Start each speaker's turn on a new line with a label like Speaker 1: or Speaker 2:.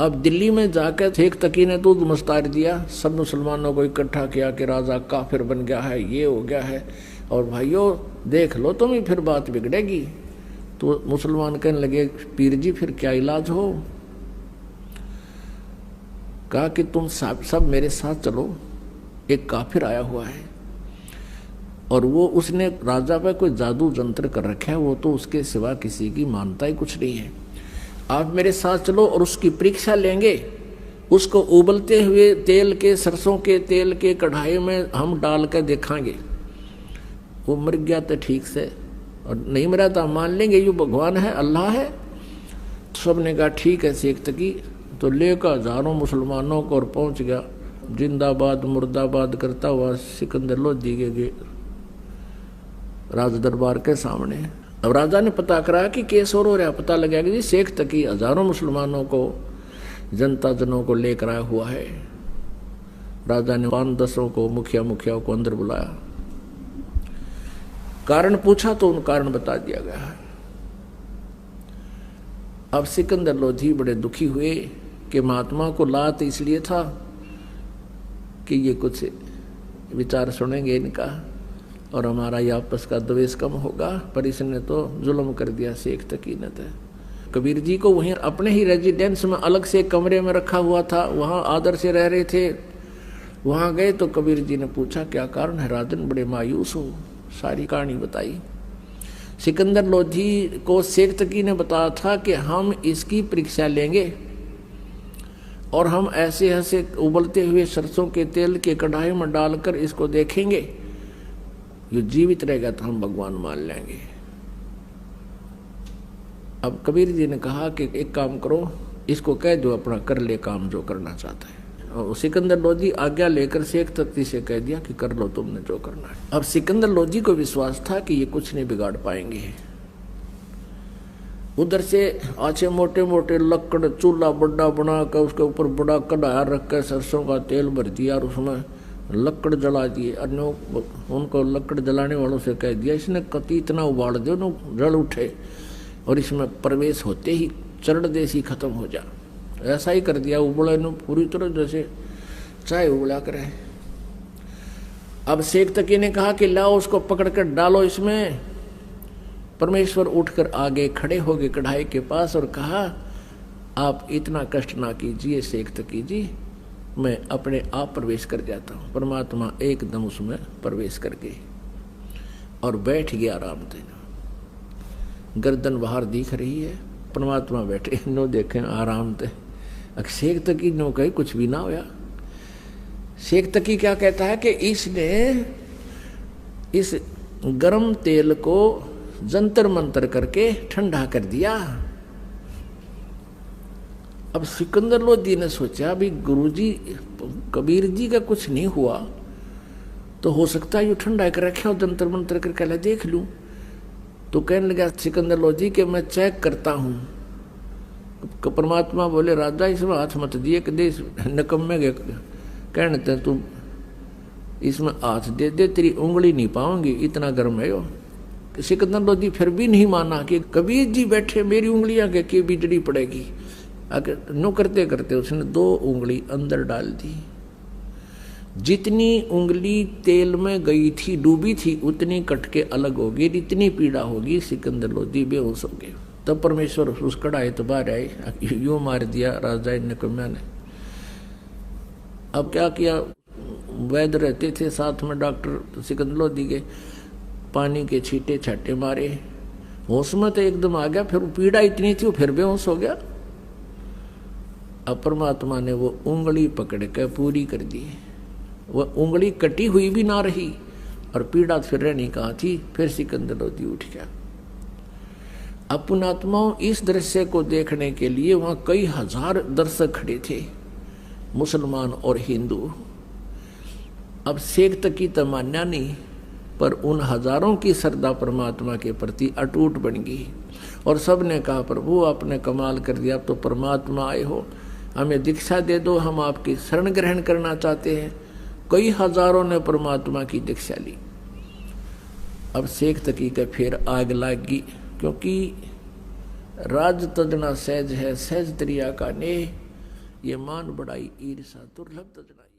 Speaker 1: अब दिल्ली में जाकर शेख तकी ने तो मुस्तार दिया, सब मुसलमानों को इकट्ठा किया कि राजा काफिर बन गया है, ये हो गया है, और भाइयों देख लो तुम ही, फिर बात बिगड़ेगी। तो मुसलमान कहने लगे पीर जी फिर क्या इलाज हो? कहा कि तुम सब मेरे साथ चलो, एक काफिर आया हुआ है और वो उसने राजा पे कोई जादू जंत्र कर रखा है, वो तो उसके सिवा किसी की मानता ही कुछ नहीं है। आप मेरे साथ चलो और उसकी परीक्षा लेंगे, उसको उबलते हुए तेल के, सरसों के तेल के कढ़ाई में हम डाल कर देखांगे, वो मर गया तो ठीक से, और नहीं मरा तो मान लेंगे ये भगवान है, अल्लाह है। सब ने कहा ठीक है शेख तकी। तो लेकर हजारों मुसलमानों को और पहुंच गया, जिंदाबाद मुर्दाबाद करता हुआ सिकंदर लोधी के राज दरबार के सामने। अब राजा ने पता करा कि केस और हो रहा, पता लगा कि जी शेख तकी हजारों मुसलमानों को, जनता जनों को लेकर आया हुआ है। राजा ने 5-10 को, मुखिया को अंदर बुलाया, कारण पूछा तो उन कारण बता दिया गया। अब सिकंदर लोधी बड़े दुखी हुए कि महात्मा को लात इसलिए था कि ये कुछ विचार सुनेंगे इनका और हमारा ये आपस का द्वेष कम होगा, पर इसने तो जुल्म कर दिया शेख तकी ने। तो कबीर जी को वहीं अपने ही रेजिडेंस में अलग से कमरे में रखा हुआ था, वहां आदर से रह रहे थे। वहां गए तो कबीर जी ने पूछा क्या कारण है राजन, बड़े मायूस हो? सारी कहानी बताई। सिकंदर लोधी को शेख तकी ने बताया था कि हम इसकी परीक्षा लेंगे और हम ऐसे ऐसे उबलते हुए सरसों के तेल के कढ़ाई में डालकर इसको देखेंगे, ये जीवित रहेगा तो हम भगवान मान लेंगे। अब कबीर जी ने कहा कि एक काम करो, इसको कह दो अपना कर ले काम जो करना चाहता है। और सिकंदर लोधी आज्ञा लेकर शेख तकी से कह दिया कि कर लो तुमने जो करना है। अब सिकंदर लोधी को विश्वास था कि ये कुछ नहीं बिगाड़ पाएंगे। उधर से अच्छे मोटे मोटे लकड़ चूल्हा बड़ा बना कर उसके ऊपर बड़ा कढ़ाई रख कर सरसों का तेल भर दिया और उसमें लकड़ जला दिए। उनको लकड़ जलाने वालों से कह दिया इसने कति इतना उबाल दो न जल उठे और इसमें प्रवेश होते ही चरण देसी खत्म हो जा। ऐसा ही कर दिया, उबले न पूरी तरह जैसे चाय उबला करे। अब शेख तकी ने कहा कि लाओ उसको पकड़ कर डालो इसमें। परमेश्वर उठकर आगे खड़े हो गए कढ़ाई के पास और कहा आप इतना कष्ट ना कीजिए शेख तकी जी, मैं अपने आप प्रवेश कर जाता हूँ। परमात्मा एकदम उसमें प्रवेश कर गए और बैठ गया आराम से। गर्दन बाहर दिख रही है, परमात्मा बैठे नो देखे आराम से। शेख तकी नो कहे कुछ भी ना होया। शेख तकी क्या कहता है कि इसने इस गर्म तेल को जंतर मंतर करके ठंडा कर दिया। अब सिकंदर लोधी ने सोचा भी गुरुजी कबीर जी का कुछ नहीं हुआ तो हो सकता है ये ठंडा कर रखे हो, जंतर मंतर करके ला देख लूं। तो कहने लगा सिकंदर लोधी कि मैं चेक करता हूं। परमात्मा बोले राजा इसमें हाथ मत दिए कि दे नकम्मे गए कहने ते तू इसमें हाथ दे दे, तेरी उंगली नहीं पाऊंगी, इतना गर्म है यो। सिकंदर लोधी फिर भी नहीं माना कि कबीर जी बैठे मेरी उंगलियां के बिजली पड़ेगी। अगर नो करते करते उसने 2 उंगली अंदर डाल दी। जितनी उंगली तेल में गई थी डूबी थी उतनी कट के अलग होगी, इतनी पीड़ा होगी। सिकंदर लोधी बेहोश हो गए। तब परमेश्वर उस कढ़ाई तो बाहर आए, यूं मार दिया राजा नकम्या ने। अब क्या किया, वैद्य रहते थे साथ में डॉक्टर सिकंदर लोधी के, पानी के छींटे छाटे मारे, होश में तो एकदम आ गया। फिर पीड़ा इतनी थी वो फिर बेहोश हो गया। अब परमात्मा ने वो उंगली पकड़ के पूरी कर दी। वह उंगली कटी हुई भी ना रही और पीड़ा फिर रहनी कहाँ थी। फिर सिकंदर लोधी उठ गया। अब पुण्यात्माओं इस दृश्य को देखने के लिए वहां कई हजार दर्शक खड़े थे, मुसलमान और हिंदू। अब शेख तकी तो मान्या नहीं, पर उन हजारों की श्रद्धा परमात्मा के प्रति अटूट बन गई और सब ने कहा प्रभु आपने कमाल कर दिया, तो परमात्मा आए हो, हमें दीक्षा दे दो, हम आपकी शरण ग्रहण करना चाहते हैं। कई हजारों ने परमात्मा की दीक्षा ली। अब शेख तकी का फिर आग लागी, क्योंकि राज तजना सहज है सहज त्रिया का ने। ये मान बढ़ाई ईर्षा दुर्लभ तो जनाई।